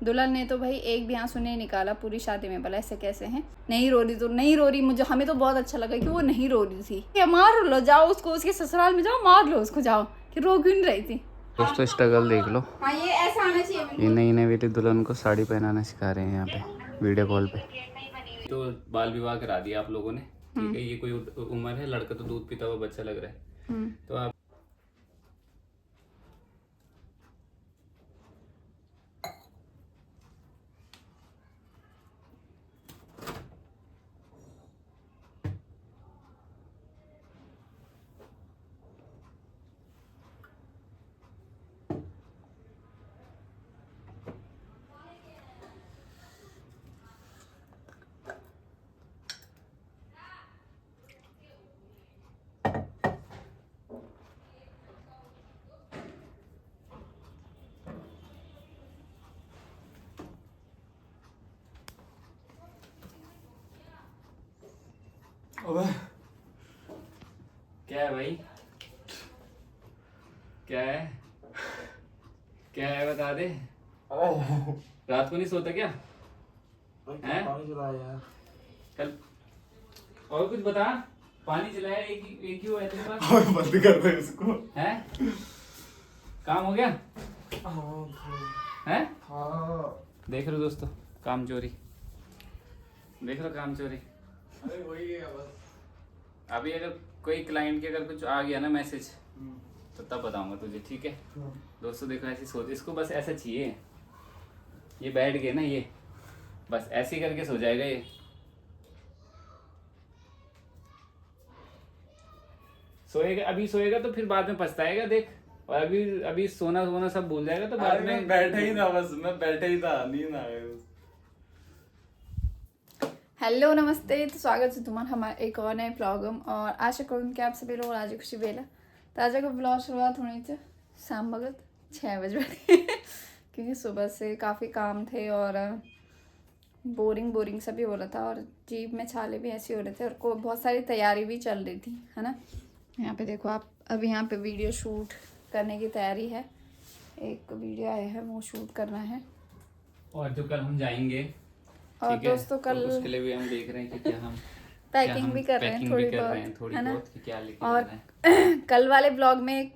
दुल्हन ने तो भाई एक भी आंसू नहीं निकाला पूरी शादी में। भला ऐसे कैसे हैं? नहीं रो रही तो नहीं रो रही। मुझे हमें तो बहुत अच्छा लगा कि वो नहीं रो रही थी। या मार लो, जाओ उसको, उसके ससुराल में जाओ, मार लो उसको, जाओ कि रो क्यों नहीं रही थी। दोस्तों स्ट्रगल देख लो। हाँ ये ऐसा आना चाहिए। ये नई नवेली दुल्हन को साड़ी पहनाना सिखा रहे हैं यहाँ पे वीडियो कॉल पे। तो बाल विवाह करा दिया आप लोगों ने, ठीक है। ये कोई उम्र है? लड़का तो दूध पीता हुआ बच्चा लग रहा है। तो आप क्या है भाई? क्या है? क्या है बता दे। रात को नहीं सोता क्या? हैं? कल और कुछ बता। पानी चलाया एक ही हुआ है तेरे पास। बंद कर दे इसको। हैं? काम हो गया? हैं? देख रहे हो दोस्तों, काम चोरी। देख रहे हो काम चोरी। अरे वही है बस। अभी अगर कोई क्लाइंट के अगर कुछ आ गया ना मैसेज, तो तब बताऊंगा तुझे, ठीक है। दोस्तों देखो ऐसी सोच, इसको बस ऐसा चाहिए। ये बैठ गए ना, ये बस ऐसे ही करके सो जाएगा ये। सोएगा, अभी सोएगा तो फिर बाद में पछताएगा देख। और अभी अभी सोना सोना सब भूल जाएगा तो बाद में। बैठा ही था, बस मैं बैठा ही था, नींद आ गई। हेलो नमस्ते, तो स्वागत है तुम्हारा हमारे एक और नए ब्लॉगम। और आशा करूँ कि आप सभी लोग आज खुशी बेला ताज़ा का ब्लॉग शुरुआत होनी थी शाम भगत 6 बजे क्योंकि सुबह से काफ़ी काम थे और बोरिंग सा भी हो रहा था और जीभ में छाले भी ऐसे हो रहे थे और को बहुत सारी तैयारी भी चल रही थी, है ना। यहाँ पे देखो आप, अभी यहाँ पे वीडियो शूट करने की तैयारी है। एक वीडियो आया है, वो शूट करना है। और जो कल हम जाएंगे और दोस्तों कल तो उसके लिए भी हम देख रहे हैं कि क्या हम पैकिंग भी कर रहे हैं थोड़ी बहुत, है ना। कि क्या लेके और जाना है। कल वाले ब्लॉग में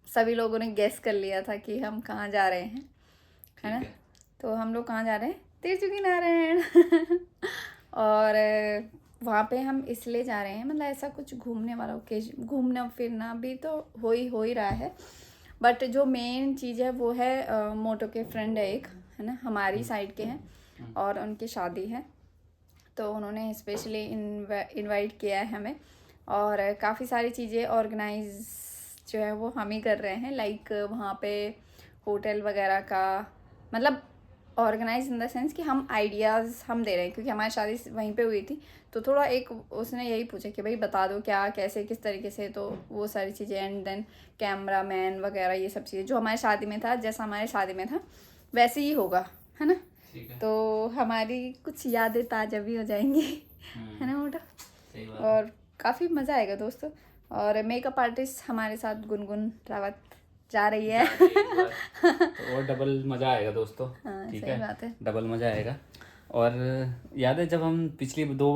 सभी लोगों ने गेस कर लिया था कि हम कहाँ जा रहे हैं, है ना। तो हम लोग कहाँ जा रहे हैं? तिरचुकी नारायण और वहाँ पे हम इसलिए जा रहे हैं, मतलब ऐसा कुछ घूमने वाला ओकेजन, घूमना फिरना भी तो हो ही रहा है, बट जो मेन चीज़ है वो है मोटो के फ्रेंड है एक, है ना, हमारी साइड के हैं और उनकी शादी है, तो उन्होंने स्पेशली इनवाइट किया है हमें। और काफ़ी सारी चीज़ें ऑर्गेनाइज जो है वो हम ही कर रहे हैं, लाइक वहाँ पे होटल वगैरह का, मतलब ऑर्गेनाइज इन द सेंस कि हम आइडियाज़ हम दे रहे हैं, क्योंकि हमारी शादी वहीं पे हुई थी। तो थोड़ा एक उसने यही पूछा कि भाई बता दो क्या कैसे किस तरीके से, तो वो सारी चीज़ें एंड देन कैमरा मैन वगैरह ये सब चीज़ें जो हमारी शादी में था, जैसा हमारी शादी में था वैसे ही होगा, है ना। तो हमारी कुछ यादें ताज़ा भी हो जाएंगी, है ना मोटा। और काफ़ी मज़ा आएगा दोस्तों। और मेकअप आर्टिस्ट हमारे साथ गुनगुन रावत जा रही है तो और डबल मज़ा आएगा दोस्तों। हाँ, ठीक सही है, बात है, डबल मज़ा आएगा। और याद है जब हम पिछली दो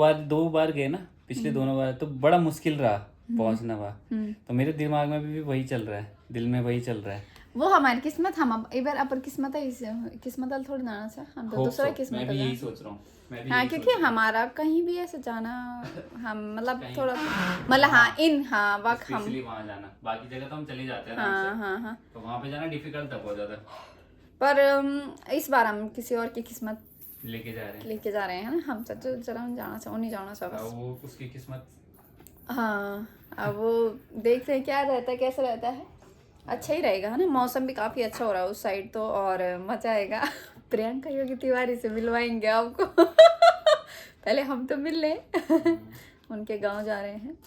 बार गए ना, पिछले दोनों बार तो बड़ा मुश्किल रहा पहुंचना वहाँ। तो मेरे दिमाग में भी वही चल रहा है, दिल में वही चल रहा है। वो हमारी किस्मत, हम अब एक बार अपर किस्मत है, इस किस्मत वाला थोड़ी जाना सा, हम तो दूसरा किस्मत मैं भी यही सोच रहा हूँ। हाँ, क्योंकि हमारा कहीं भी ऐसे जाना, हम मतलब थोड़ा मतलब हाँ वक्त हम वहाँ जाना, बाकी जगह तो हम चले जाते हैं हाँ तो वहाँ पे जाना डिफिकल्ट था बहुत ज़्यादा। पर इस बार हम किसी और की किस्मत लेके जा रहे हैं, है ना। हम तो जरा जाना चाहो नहीं जाना चाहो बस, वो उसकी किस्मत। हाँ, अब वो देखते हैं क्या रहता है, कैसा रहता है। अच्छा ही रहेगा, है ना। मौसम भी काफ़ी अच्छा हो रहा है उस साइड तो, और मज़ा आएगा। प्रियंका योगी तिवारी से मिलवाएंगे आपको पहले हम तो मिल लें उनके गांव जा रहे हैं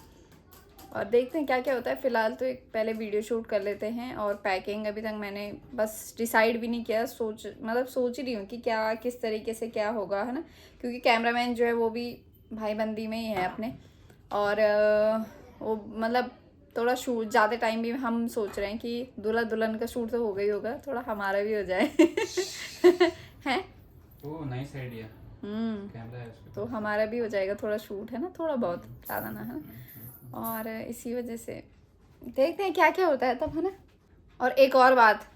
और देखते हैं क्या क्या होता है। फ़िलहाल तो एक पहले वीडियो शूट कर लेते हैं। और पैकिंग अभी तक मैंने बस डिसाइड भी नहीं किया, सोच ही रही हूँ कि क्या किस तरीके से क्या होगा, है ना। क्योंकि कैमरामैन जो है वो भी भाईबंदी में ही है अपने, और वो मतलब थोड़ा शूट ज़्यादा टाइम भी हम सोच रहे हैं कि दूल्हा दुल्हन का शूट तो हो गई होगा, थोड़ा हमारा भी हो जाए हैं। Oh nice idea. कैमरा है उसके तो हमारा भी हो जाएगा, थोड़ा शूट है ना, थोड़ा बहुत, ज़्यादा ना है ना। और इसी वजह से देखते हैं क्या क्या होता है तब, है ना। और एक और बात,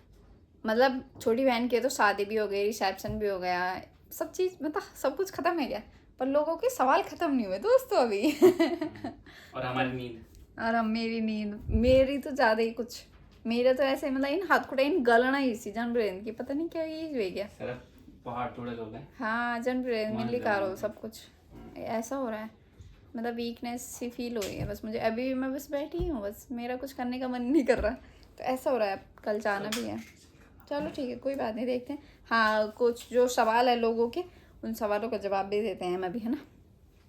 मतलब छोटी बहन की तो शादी भी हो गई, रिसेप्शन भी हो गया, सब चीज़ मतलब सब कुछ ख़त्म है क्या, पर लोगों के सवाल ख़त्म नहीं हुए दोस्तों अभी। और हमारी नींद। और अब मेरी नींद, मेरी तो ज़्यादा ही कुछ, मेरा तो ऐसे मतलब इन हाथ खुटा इन गलना ही सी जन ब्रेन की, पता नहीं क्या ये हुई क्या। सर पहाड़ थोड़े लोग हैं। हाँ जन ब्रेन मान मिली जाओ। कारो सब कुछ ऐसा हो रहा है, मतलब वीकनेस सी फील हो रही है बस मुझे। अभी भी मैं बस बैठी ही हूँ, बस मेरा कुछ करने का मन नहीं कर रहा, तो ऐसा हो रहा है। कल जाना भी है, चलो ठीक है कोई बात नहीं, देखते हैं। हाँ कुछ जो सवाल है लोगों के, उन सवालों का जवाब भी देते हैं हम अभी, है ना।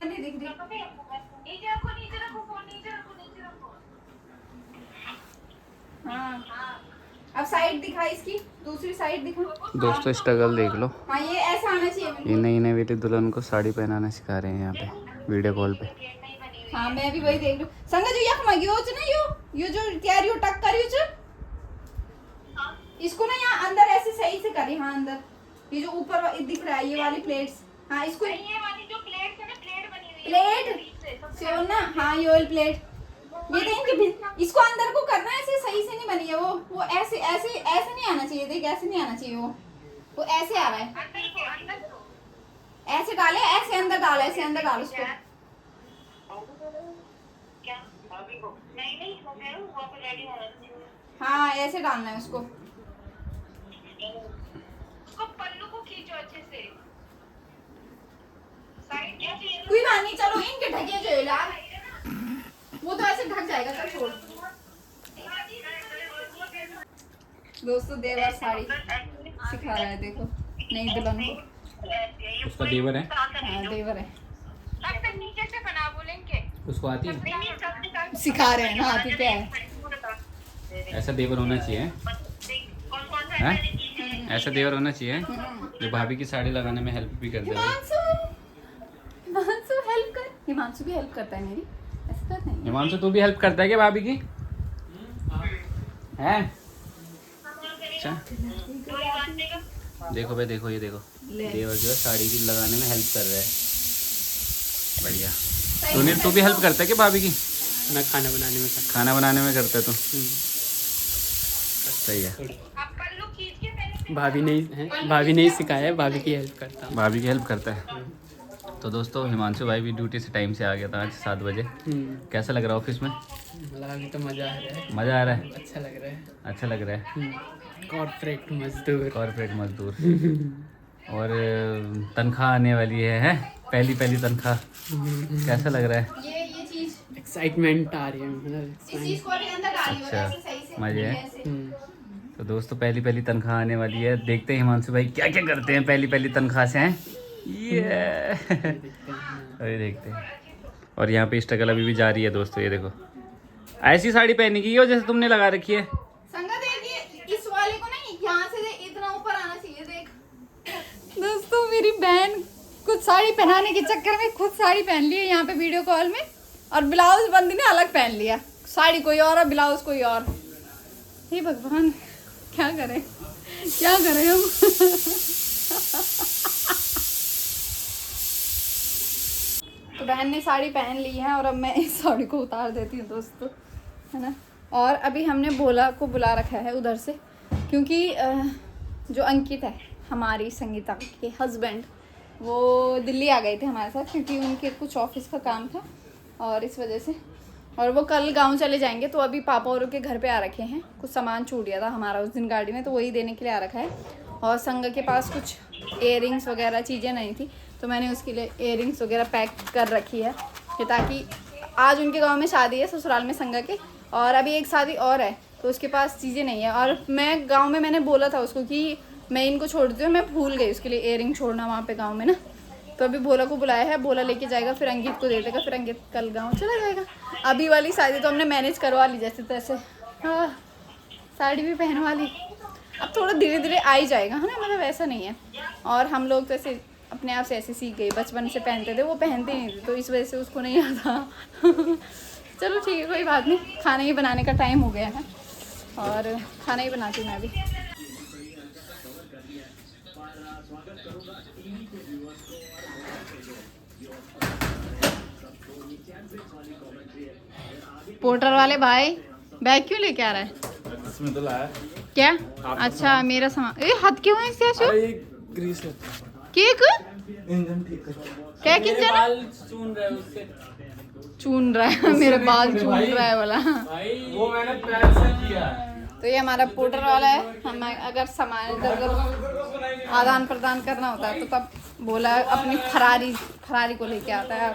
नहीं दिख रही। हाँ अब साइड दिखा इसकी, दूसरी साइड दिखा। दोस्तों स्ट्रगल देख लो। हाँ ये ऐसा आना चाहिए बिल्कुल। ये नई नई दुल्हन को साड़ी पहनाना सिखा रहे हैं यहाँ पे वीडियो कॉल पे। हाँ मैं भी वही देख लूँ। संगा जो यख मगी हो ना, यो जो तैयारी हो टक करी हो, इसको ना यहाँ अंदर ऐसे सही से करी। हाँ अंदर ये जो ऊपर दिख रहा है ये वाली प्लेट्स, हाँ इसको ये वाली जो प्लेट है ना, प्लेट बनी हुई है प्लेट से हो ना, हाँ ये वाली प्लेट, ये देख इनके इसको अंदर को करना है, ऐसे सही से नहीं बनी है वो ऐसे ऐसे ऐसे नहीं आना चाहिए, देख ऐसे नहीं आना चाहिए, वो ऐसे आ रहा है। अंदर को ऐसे डाले, ऐसे अंदर डालो, ऐसे अंदर डालो उसको। क्या नहीं हो गया, वहाँ पे रेडी होना चाहिए। हाँ ऐसे डालना है उसको। उसको पल्लू को खींचो अच्छे से, साइड क्या कोई बात नहीं, चलो इनके ढके जो है यार, वो तो ऐसे ढक जाएगा, चल छोड़। दोस्तों देवर साड़ी सिखा रहा है, देखो नई दुल्हन को। उसका देवर है। हाँ देवर है, नीचे से बना बोलेंगे, उसको आती है। सिखा रहे हैं ना, आती क्या है। ऐसा देवर होना चाहिए, कौन कौन सा हैं? ऐसा देवर होना चाहिए जो भाभी की साड़ी लगाने में हेल्प भी कर दे। हिमांशु हेल्प कर, हिमांशु भी हेल्प करता है मेरी, ऐसा तो नहीं। हिमांशु तू भी हेल्प करता है क्या भाभी की? हैं? अच्छा देखो भाई, देखो ये देखो, देवर जो है साड़ी की लगाने में हेल्प कर रहा है। बढ़िया। तूने तू भी हेल्प करता है क्या भाभी की? मैं खाना बनाने में करता खाना बनाने में करता है तू? सही है। आप पल्लू खींच के पहले भाभी ने ही सिखाया है, भाभी की हेल्प करता हूँ। भाभी की हेल्प करता है। तो दोस्तों हिमांशु भाई भी ड्यूटी से टाइम से आ गया था आज 7 बजे। कैसा लग रहा है ऑफिस में? मतलब अभी तो मज़ा आ रहा है, मज़ा आ रहा है? अच्छा लग रहा है। अच्छा लग रहा है। कॉर्पोरेट मजदूर। कॉर्पोरेट मजदूर। और तनख्वाह आने वाली है? पहली तनख्वाह। कैसा लग रहा है? ये चीज एक्साइटमेंट आ रही है, मतलब इस चीज को भी अंदर डालियो, अच्छा, ऐसे सही से मजे है। ऐसे। तो दोस्तों पहली तनख्वाह आने वाली है, देखते हैं हिमांशु भाई क्या क्या करते हैं पहली तनख्वाह से हैं। ये अरे देखते हैं। और यहाँ पे स्ट्रगल अभी भी जारी है दोस्तों, ये देखो ऐसी साड़ी पहनी की हो जैसे तुमने लगा रखी है। संगा देखिए इस वाले को नहीं, यहाँ से इतना ऊपर आना चाहिए, देख। दोस्तों मेरी बहन कुछ साड़ी पहनाने के चक्कर में खुद साड़ी पहन ली है यहाँ पे वीडियो कॉल में, और ब्लाउज बंदी ने अलग पहन लिया। साड़ी कोई और और ब्लाउज कोई और। हे भगवान क्या करें हम। तो बहन ने साड़ी पहन ली है और अब मैं इस साड़ी को उतार देती हूँ दोस्तों, है ना। और अभी हमने भोला को बुला रखा है उधर से, क्योंकि जो अंकित है हमारी संगीता के हस्बैंड, वो दिल्ली आ गए थे हमारे साथ, क्योंकि उनके कुछ ऑफिस का काम था और इस वजह से, और वो कल गांव चले जाएंगे। तो अभी पापा और के घर पे आ रखे हैं, कुछ सामान छूट गया था हमारा उस दिन गाड़ी में, तो वही देने के लिए आ रखा है। और संग के पास कुछ इयररिंग्स वगैरह चीज़ें नहीं थी, तो मैंने उसके लिए इयररिंग्स वगैरह पैक कर रखी है, कि ताकि आज उनके गांव में शादी है ससुराल में संगा के, और अभी एक शादी और है, तो उसके पास चीज़ें नहीं है। और मैं गांव में मैंने बोला था उसको कि मैं इनको छोड़ देती हूँ, मैं भूल गई उसके लिए इयररिंग छोड़ना वहाँ पे गाँव में ना। तो अभी भोला को बुलाया है, भोला लेके जाएगा, फिर अंकित को दे देगा, फिर अंकित कल गाँव चला जाएगा। अभी वाली शादी तो हमने मैनेज करवा ली जैसे तैसे। हाँ साड़ी भी पहनवा ली, अब थोड़ा धीरे धीरे आ ही जाएगा, है ना, मतलब ऐसा नहीं है। और हम लोग तो ऐसे अपने आप से ऐसे सीख गए, बचपन से पहनते थे, वो पहनते नहीं थे, तो इस वजह से उसको नहीं आता। चलो ठीक है कोई बात नहीं, खाना ही बनाने का टाइम हो गया है और खाना ही बनाती हूँ मैं भी। पोर्टर वाले भाई बैग क्यों लेके आ रहा है? इसमें तो लाया क्या? अच्छा मेरा सामान। ए हाथ क्यों है इससे? अरे ग्रीस है केक इंजन ठीक कर क्या किंजन बाल चून रहे उससे चून रहा है मेरे बाल चून रहा है वाला। भाई वो मैंने पैर से किया तो ये हमारा पोर्टर वाला है। हम अगर सामान इधर उधर आदान प्रदान करना होता है तो तब बोला अपनी फरारी को लेके आता है।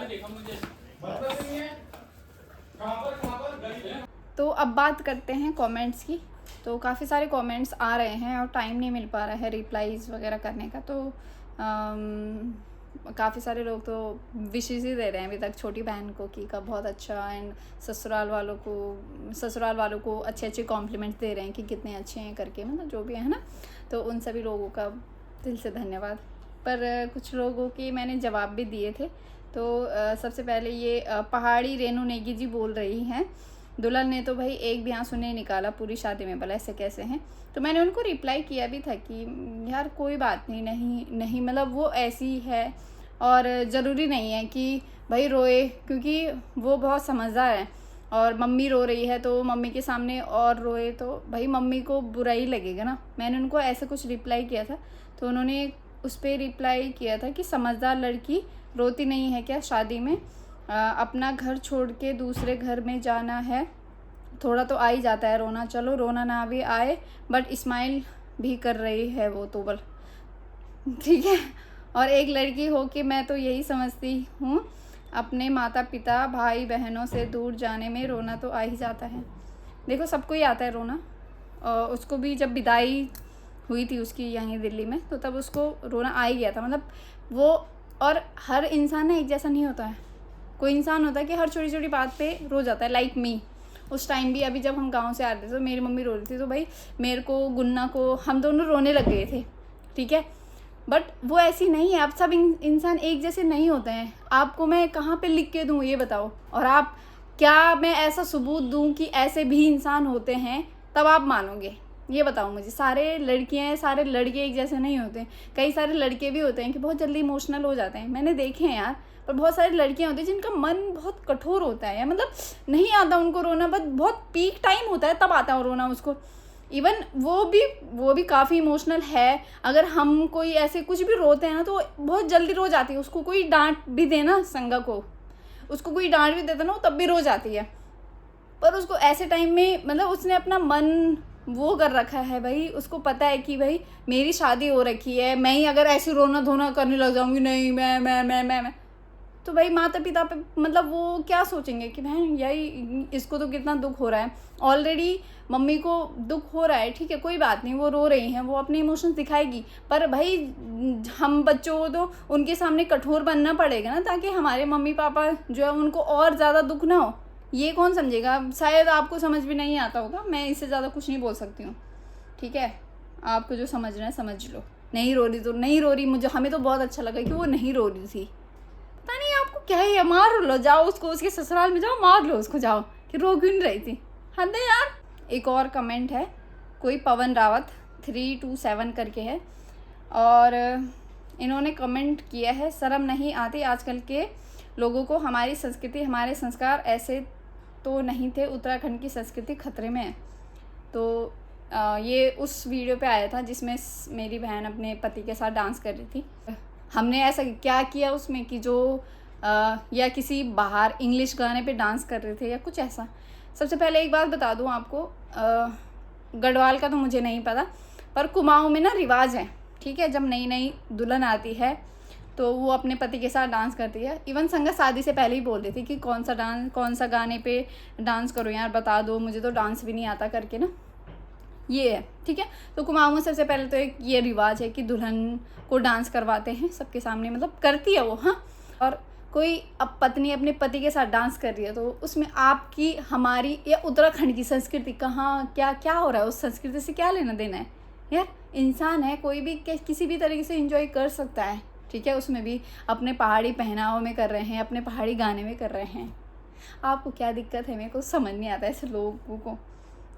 तो अब बात करते हैं कमेंट्स की। तो काफ़ी सारे कमेंट्स आ रहे हैं और टाइम नहीं मिल पा रहा है रिप्लाईज वगैरह करने का। तो काफ़ी सारे लोग तो विशेष ही दे रहे हैं अभी तक छोटी बहन को कि का बहुत अच्छा, एंड ससुराल वालों को अच्छे अच्छे कॉम्प्लीमेंट्स दे रहे हैं कि कितने अच्छे हैं करके, मतलब जो भी है ना। तो उन सभी लोगों का दिल से धन्यवाद। पर कुछ लोगों के मैंने जवाब भी दिए थे। तो सबसे पहले ये पहाड़ी रेनू नेगी जी बोल रही हैं, दुल्हन ने तो भाई एक भी आंसू नहीं निकाला पूरी शादी में, भला ऐसे कैसे हैं। तो मैंने उनको रिप्लाई किया भी था कि यार कोई बात नहीं मतलब वो ऐसी है और ज़रूरी नहीं है कि भाई रोए, क्योंकि वो बहुत समझदार है। और मम्मी रो रही है तो मम्मी के सामने और रोए तो भाई मम्मी को बुरा ही लगेगा ना। मैंने उनको ऐसे कुछ रिप्लाई किया था तो उन्होंने उस पर रिप्लाई किया था कि समझदार लड़की रोती नहीं है क्या शादी में, अपना घर छोड़ के दूसरे घर में जाना है, थोड़ा तो आ ही जाता है रोना, चलो रोना ना भी आए बट स्माइल भी कर रही है वो तो बल ठीक है। और एक लड़की हो के मैं तो यही समझती हूँ अपने माता पिता भाई बहनों से दूर जाने में रोना तो आ ही जाता है। देखो सबको ही आता है रोना, और उसको भी जब विदाई हुई थी उसकी यहीं दिल्ली में तो तब उसको रोना आ ही गया था, मतलब वो। और हर इंसान ना एक जैसा नहीं होता है, कोई इंसान होता है कि हर छोटी छोटी बात पे रो जाता है। लाइक मी, उस टाइम भी अभी जब हम गांव से आ रहे थे तो मेरी मम्मी रो रही थी तो भाई मेरे को गुन्ना को हम दोनों रोने लग गए थे, ठीक है। बट वो ऐसी नहीं है, आप सब इंसान एक जैसे नहीं होते हैं। आपको मैं कहाँ पे लिख के दूँ ये बताओ, और आप क्या मैं ऐसा सबूत दूँ कि ऐसे भी इंसान होते हैं तब आप मानोगे, ये बताओ मुझे। सारे लड़कियाँ सारे लड़के एक जैसे नहीं होते, कई सारे लड़के भी होते हैं कि बहुत जल्दी इमोशनल हो जाते हैं, मैंने देखे हैं यार। पर बहुत सारी लड़कियाँ होती हैं जिनका मन बहुत कठोर होता है, या मतलब नहीं आता उनको रोना, बट बहुत पीक टाइम होता है तब आता है रोना उसको। इवन वो भी काफ़ी इमोशनल है। अगर हम कोई ऐसे कुछ भी रोते हैं ना तो बहुत जल्दी रो जाती है। उसको कोई डांट भी देना, संगा को उसको कोई डांट भी देता ना वो तब भी रो जाती है। पर उसको ऐसे टाइम में मतलब उसने अपना मन वो कर रखा है भाई, उसको पता है कि भाई मेरी शादी हो रखी है, मैं ही अगर ऐसे रोना धोना करने लग जाऊंगी, नहीं मैं तो भाई माता पिता पे मतलब वो क्या सोचेंगे कि बहन यही इसको तो कितना दुख हो रहा है। ऑलरेडी मम्मी को दुख हो रहा है, ठीक है कोई बात नहीं, वो रो रही हैं, वो अपने इमोशंस दिखाएगी। पर भाई हम बच्चों को तो उनके सामने कठोर बनना पड़ेगा ना, ताकि हमारे मम्मी पापा जो है उनको और ज़्यादा दुख ना हो। ये कौन समझेगा, शायद आपको समझ भी नहीं आता होगा, मैं इससे ज़्यादा कुछ नहीं बोल सकती हूँ, ठीक है। आपको जो समझना है समझ लो। नहीं रो रही तो नहीं रो रही, मुझे हमें तो बहुत अच्छा लगा कि वो नहीं रो रही थी। पता नहीं आपको क्या है, मार लो जाओ उसको, उसके ससुराल में जाओ मार लो उसको जाओ, कि रो क्यों नहीं रही थी, हद है यार। एक और कमेंट है, कोई पवन रावत 327 करके है, और इन्होंने कमेंट किया है, शर्म नहीं आती आजकल के लोगों को, हमारी संस्कृति हमारे संस्कार ऐसे तो नहीं थे, उत्तराखंड की संस्कृति खतरे में है। तो ये उस वीडियो पे आया था जिसमें मेरी बहन अपने पति के साथ डांस कर रही थी। हमने ऐसा क्या किया उसमें कि जो या किसी बाहर इंग्लिश गाने पे डांस कर रहे थे या कुछ ऐसा। सबसे पहले एक बात बता दूं आपको, गढ़वाल का तो मुझे नहीं पता, पर कुमाऊं में ना रिवाज है, ठीक है। जब नई नई दुल्हन आती है तो वो अपने पति के साथ डांस करती है। इवन संगा शादी से पहले ही बोल रही थी कि कौन सा गाने पे डांस करो यार, बता दो, मुझे तो डांस भी नहीं आता करके ना, ये है, ठीक है। तो कुमाऊं में सबसे पहले तो एक ये रिवाज है कि दुल्हन को डांस करवाते हैं सबके सामने, मतलब करती है वो, हाँ। और कोई अब पत्नी अपने पति के साथ डांस कर रही है तो उसमें आपकी हमारी या उत्तराखंड की संस्कृति कहाँ क्या हो रहा है, उस संस्कृति से क्या लेना देना है यार। इंसान है, कोई भी किसी भी तरीके से एंजॉय कर सकता है, ठीक है। उसमें भी अपने पहाड़ी पहनाव में कर रहे हैं, अपने पहाड़ी गाने में कर रहे हैं। आपको क्या दिक्कत है, मेरे को समझ नहीं आता ऐसे लोगों को।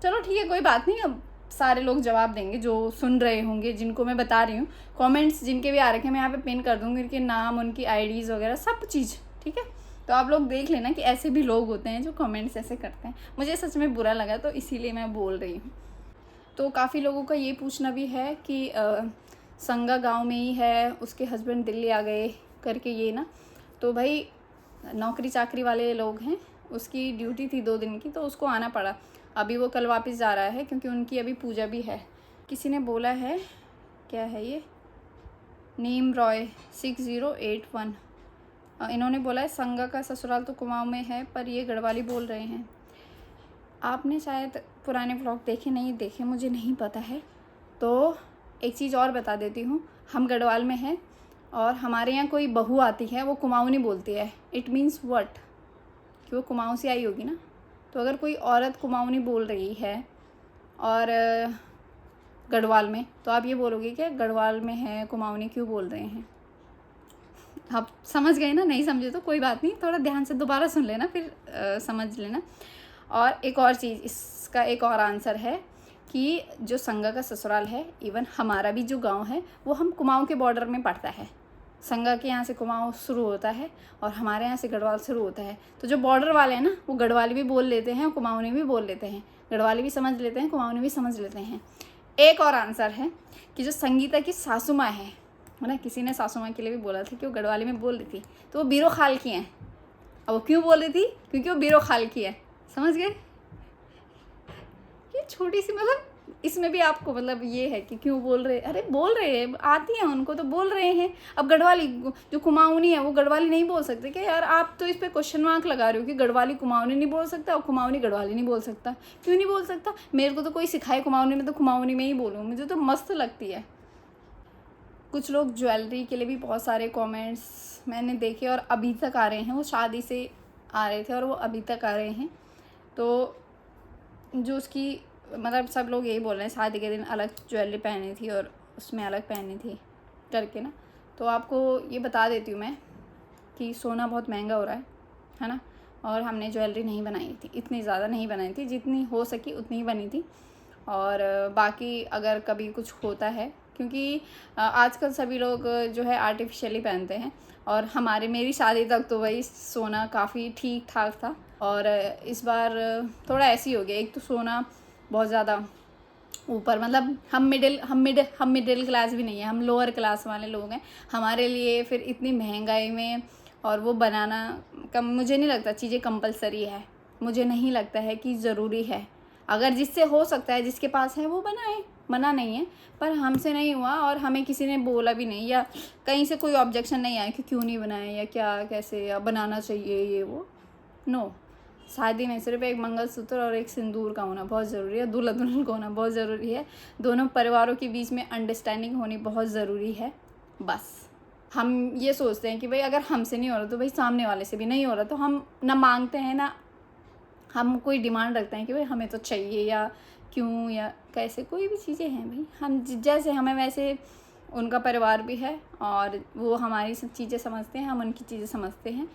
चलो ठीक है कोई बात नहीं, अब सारे लोग जवाब देंगे जो सुन रहे होंगे, जिनको मैं बता रही हूँ। कमेंट्स जिनके भी आ रखे हैं मैं यहाँ पे पिन कर दूँगी, उनके नाम, उनकी आईडीज़ वगैरह सब चीज़, ठीक है। तो आप लोग देख लेना कि ऐसे भी लोग होते हैं जो कमेंट्स ऐसे करते हैं। मुझे सच में बुरा लगा तो इसीलिए मैं बोल रही हूँ। तो काफ़ी लोगों का ये पूछना भी है कि संगा गांव में ही है, उसके हस्बैंड दिल्ली आ गए करके, ये ना। तो भाई नौकरी चाकरी वाले लोग हैं, उसकी ड्यूटी थी 2 दिन की तो उसको आना पड़ा। अभी वो कल वापस जा रहा है क्योंकि उनकी अभी पूजा भी है। किसी ने बोला है, क्या है ये, नीम रॉय 6081, इन्होंने बोला है संगा का ससुराल तो कुमाऊं में है पर ये गढ़वाली बोल रहे हैं। आपने शायद पुराने व्लॉग देखे, नहीं देखे, मुझे नहीं पता है। तो एक चीज़ और बता देती हूँ, हम गढ़वाल में हैं और हमारे यहाँ कोई बहू आती है वो कुमाऊनी बोलती है। इट मीन्स व्हाट, कि वो कुमाऊं से आई होगी ना। तो अगर कोई औरत कुमाऊनी बोल रही है और गढ़वाल में, तो आप ये बोलोगे कि गढ़वाल में है कुमाऊनी क्यों बोल रहे हैं। आप समझ गए ना, नहीं समझे तो कोई बात नहीं, थोड़ा ध्यान से दोबारा सुन लेना फिर समझ लेना। और एक और चीज़, इसका एक और आंसर है कि जो संगा का ससुराल है, इवन हमारा भी जो गांव है वो हम कुमाऊं के बॉर्डर में पड़ता है। संगा के यहाँ से कुमाऊं शुरू होता है और हमारे यहाँ से गढ़वाल शुरू होता है। तो जो बॉर्डर वाले हैं ना, वो गढ़वाली भी बोल लेते हैं और कुमाऊनी भी बोल लेते हैं, गढ़वाली भी समझ लेते हैं, कुमाऊनी भी समझ लेते हैं। एक और आंसर है कि जो संगीता की सासू माँ है ना, किसी ने सासू माँ के लिए भी बोला था कि वो गढ़वाली में बोल रही थी, तो वो बीरो खाल की हैं। अब वो क्यों बोल रही थी, क्योंकि वो बीरो खाल की है। समझ गए? ये छोटी सी, मतलब इसमें भी आपको मतलब ये है कि क्यों बोल रहे, अरे बोल रहे हैं, आती हैं उनको तो बोल रहे हैं। अब गढ़वाली जो कुमाऊनी है वो गढ़वाली नहीं बोल सकते क्या यार? आप तो इस पे क्वेश्चन मार्क लगा रहे हो कि गढ़वाली कुमाऊनी नहीं बोल सकता और कुमाऊनी गढ़वाली नहीं बोल सकता। क्यों नहीं बोल सकता? मेरे को तो कोई सिखाए कुमाऊनी में तो कुमाऊनी में ही बोलूँ, मुझे तो मस्त लगती है। कुछ लोग ज्वेलरी के लिए भी बहुत सारे कमेंट्स मैंने देखे और अभी तक आ रहे हैं, वो शादी से आ रहे थे और वो अभी तक आ रहे हैं। तो जो उसकी मतलब सब लोग यही बोल रहे हैं शादी के दिन अलग ज्वेलरी पहनी थी और उसमें अलग पहनी थी करके ना। तो आपको ये बता देती हूँ मैं कि सोना बहुत महंगा हो रहा है ना, और हमने ज्वेलरी नहीं बनाई थी, इतनी ज़्यादा नहीं बनाई थी, जितनी हो सकी उतनी ही बनी थी। और बाकी अगर कभी कुछ होता है, क्योंकि आजकल सभी लोग जो है आर्टिफिशियली पहनते हैं, और मेरी शादी तक तो वही सोना काफ़ी ठीक ठाक था। और इस बार थोड़ा ऐसी हो गया, एक तो सोना बहुत ज़्यादा ऊपर, मतलब हम मिडिल क्लास भी नहीं है, हम लोअर क्लास वाले लोग हैं। हमारे लिए फिर इतनी महंगाई में और वो बनाना मुझे नहीं लगता चीज़ें कंपलसरी है, मुझे नहीं लगता है कि ज़रूरी है। अगर जिससे हो सकता है, जिसके पास है वो बनाए, मना नहीं है, पर हमसे नहीं हुआ और हमें किसी ने बोला भी नहीं, या कहीं से कोई ऑब्जेक्शन नहीं आया कि क्यों नहीं बनाए या क्या कैसे या बनाना चाहिए ये वो। नो, शादी में सिर्फ एक मंगलसूत्र और एक सिंदूर का होना बहुत ज़रूरी है, दूल्हा दुल्हन का होना बहुत ज़रूरी है, दोनों परिवारों के बीच में अंडरस्टैंडिंग होनी बहुत ज़रूरी है। बस हम ये सोचते हैं कि भाई अगर हमसे नहीं हो रहा तो भाई सामने वाले से भी नहीं हो रहा, तो हम ना मांगते हैं ना हम कोई डिमांड रखते हैं कि भाई हमें तो चाहिए या क्यों या कैसे, कोई भी चीज़ें हैं भाई, हम जैसे हमें वैसे उनका परिवार भी है और वो हमारी सब चीज़ें समझते हैं, हम उनकी चीज़ें समझते हैं।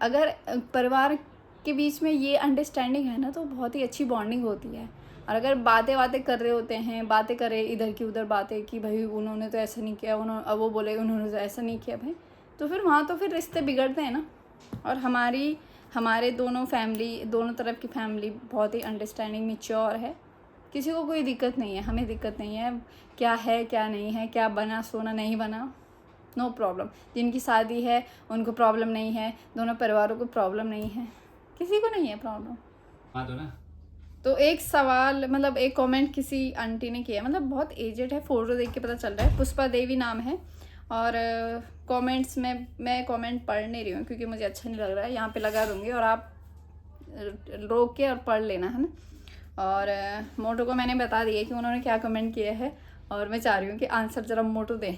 अगर परिवार के बीच में ये अंडरस्टैंडिंग है ना तो बहुत ही अच्छी बॉन्डिंग होती है। और अगर बातें कर रहे होते हैं, बातें करें इधर की उधर बातें कि भाई उन्होंने तो ऐसा नहीं किया, अब वो बोले उन्होंने तो ऐसा नहीं किया भाई, तो फिर वहाँ तो फिर रिश्ते बिगड़ते हैं ना। और हमारे दोनों तरफ की फैमिली बहुत ही अंडरस्टैंडिंग मैच्योर है, किसी को कोई दिक्कत नहीं है, हमें दिक्कत नहीं है क्या है क्या नहीं है, क्या बना सोना नहीं बना, नो प्रॉब्लम। जिनकी शादी है उनको प्रॉब्लम नहीं है, दोनों परिवारों को प्रॉब्लम नहीं है, किसी को नहीं है प्रॉब्लम। हाँ तो ना। तो एक सवाल, मतलब एक कमेंट किसी आंटी ने किया, मतलब बहुत एजेड है, फोटो देख के पता चल रहा है, पुष्पा देवी नाम है। और कमेंट्स में मैं कमेंट पढ़ नहीं रही हूँ क्योंकि मुझे अच्छा नहीं लग रहा है, यहाँ पे लगा दूँगी और आप रोक के और पढ़ लेना, है ना। और मोटो को मैंने बता दिया कि उन्होंने क्या कमेंट किया है और मैं चाह रही हूँ कि आंसर जरा मोटो दे।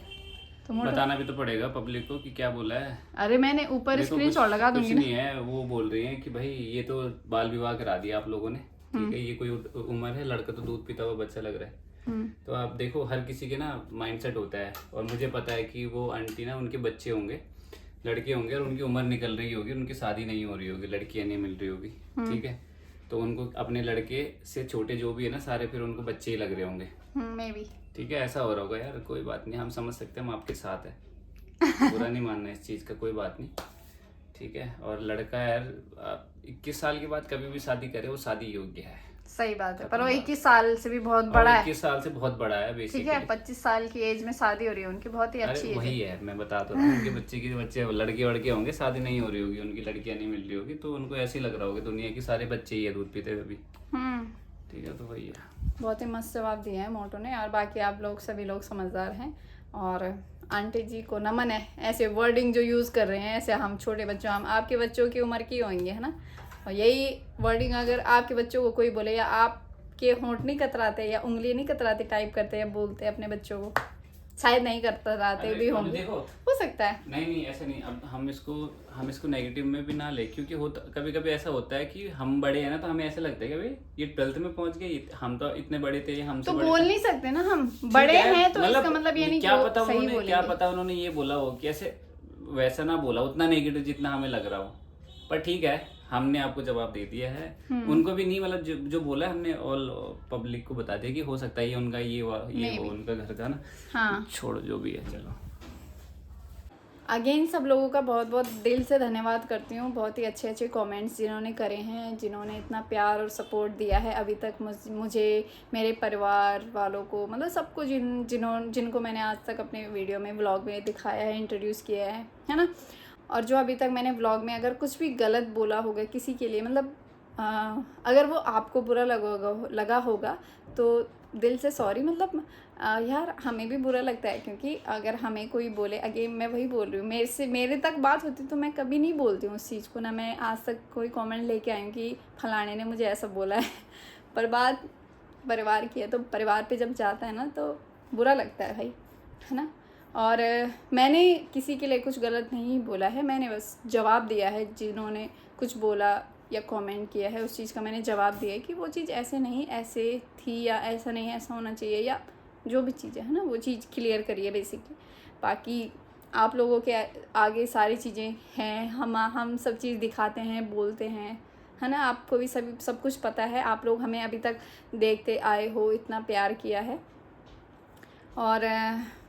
तो बताना भी तो पड़ेगा पब्लिक को कि क्या बोला है। अरे मैंने ऊपर स्क्रीनशॉट लगा दूंगी ना। नहीं है, वो बोल रही हैं कि भाई ये तो बाल विवाह करा दिया आप लोगों ने, ठीक है, ये कोई उम्र है, लड़का तो दूध पीता हुआ बच्चा लग रहा है। तो आप देखो हर किसी के ना माइंडसेट होता है, और मुझे पता है कि वो आंटी ना उनके बच्चे होंगे, लड़के होंगे और उनकी उम्र निकल रही होगी, उनकी शादी नहीं हो रही होगी, लड़कियां नहीं मिल रही होगी, ठीक है। तो उनको अपने लड़के से छोटे जो भी है ना सारे फिर उनको बच्चे ही लग रहे होंगे। May be. ठीक है, ऐसा हो रहा होगा यार, कोई बात नहीं, हम समझ सकते हैं, हम आपके साथ है। बुरा नहीं मानना इस चीज़ का, कोई बात नहीं। ठीक है, और लड़का यार 21 साल के बाद कभी भी शादी करे वो शादी योग्य है। सही बात है, पर वो 21 साल से भी बहुत बड़ा है। 21 साल से बहुत बड़ा है बेसिकली। ठीक है, 25 साल की एज में शादी हो रही है उनकी, बहुत ही अच्छी एज वही है, मैं बता तो रहा हूँ, उनके बच्चे लड़के वड़के होंगे, शादी नहीं हो रही होगी, उनकी लड़कियां नहीं मिल रही होगी, तो उनको ऐसे ही लग रहा होगा दुनिया के सारे बच्चे ही है दूध पीते हुए भी। ठीक है, तो वही है। बहुत ही मस्त जवाब दिया है मोटू ने। और बाकी आप लोग सभी लोग समझदार हैं, और आंटी जी को नमन है, ऐसे वर्डिंग जो यूज़ कर रहे हैं, ऐसे हम छोटे बच्चों, हम आपके बच्चों की उम्र की होंगे, है ना, और यही वर्डिंग अगर आपके बच्चों को कोई बोले, या आपके होंठ नहीं कतराते या उंगली नहीं कतराते टाइप करते या बोलते अपने बच्चों को, शायद नहीं कतराते भी होंगे, हो सकता है। नहीं ऐसा नहीं, अब हम इसको नेगेटिव में भी ना ले, क्योंकि कभी कभी ऐसा होता है कि हम बड़े हैं ना, तो हमें ऐसा लगता है कि भाई ये 12th में पहुंच गए, हम तो इतने बड़े थे, हमसे तो बड़े बोल नहीं सकते ना हम बड़े हैं, तो इसका मतलब ये नहीं क्या कि पता सही उन्होंने क्या बोलेंगे। पता उन्होंने ये बोला हो, कैसे वैसा ना बोला, उतना नेगेटिव जितना हमें लग रहा हो, पर ठीक है, हमने आपको जवाब दे दिया है। उनको भी नहीं, मतलब जो बोला है हमने ऑल पब्लिक को बता दिया कि हो सकता है ये उनका ये हो उनका घर का ना। हाँ, छोड़ो जो भी है, चलो। अगेन सब लोगों का बहुत बहुत दिल से धन्यवाद करती हूँ, बहुत ही अच्छे अच्छे कमेंट्स जिन्होंने करे हैं, जिन्होंने इतना प्यार और सपोर्ट दिया है अभी तक मुझे, मेरे परिवार वालों को, मतलब सबको जिनको मैंने आज तक अपने वीडियो में, व्लॉग में दिखाया है, इंट्रोड्यूस किया है ना। और जो अभी तक मैंने व्लॉग में अगर कुछ भी गलत बोला होगा किसी के लिए, मतलब अगर वो आपको बुरा लगा होगा तो दिल से सॉरी। मतलब यार हमें भी बुरा लगता है, क्योंकि अगर हमें कोई बोले, अगेन मैं वही बोल रही हूँ, मेरे तक बात होती तो मैं कभी नहीं बोलती हूँ उस चीज़ को ना, मैं आज तक कोई कमेंट लेके आई हूँ कि फलाने ने मुझे ऐसा बोला है। पर बात परिवार की है, तो परिवार पे जब जाता है ना तो बुरा लगता है भाई, है ना। और मैंने किसी के लिए कुछ गलत नहीं बोला है, मैंने बस जवाब दिया है, जिन्होंने कुछ बोला या कमेंट किया है उस चीज़ का मैंने जवाब दिया है कि वो चीज़ ऐसे नहीं ऐसे थी, या ऐसा नहीं ऐसा होना चाहिए, या जो भी चीज़ें है ना वो चीज़ क्लियर करिए बेसिकली। बाकी आप लोगों के आगे सारी चीज़ें हैं, हम सब चीज़ दिखाते हैं, बोलते हैं, है ना। आपको भी सब कुछ पता है, आप लोग हमें अभी तक देखते आए हो, इतना प्यार किया है। और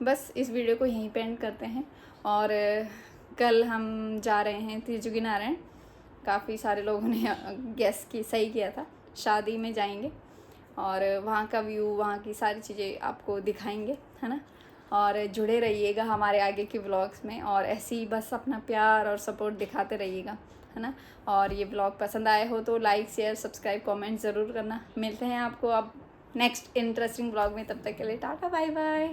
बस इस वीडियो को यहीं पे एंड करते हैं। और कल हम जा रहे हैं त्रिजुगी नारायण, काफ़ी सारे लोगों ने गेस की सही किया था, शादी में जाएंगे और वहाँ का व्यू, वहाँ की सारी चीज़ें आपको दिखाएंगे, है ना। और जुड़े रहिएगा हमारे आगे के व्लॉग्स में, और ऐसे ही बस अपना प्यार और सपोर्ट दिखाते रहिएगा, है ना। और ये व्लॉग पसंद आए हो तो लाइक शेयर सब्सक्राइब कमेंट ज़रूर करना। मिलते हैं आपको अब नेक्स्ट इंटरेस्टिंग व्लॉग में, तब तक के लिए टाटा बाय बाय।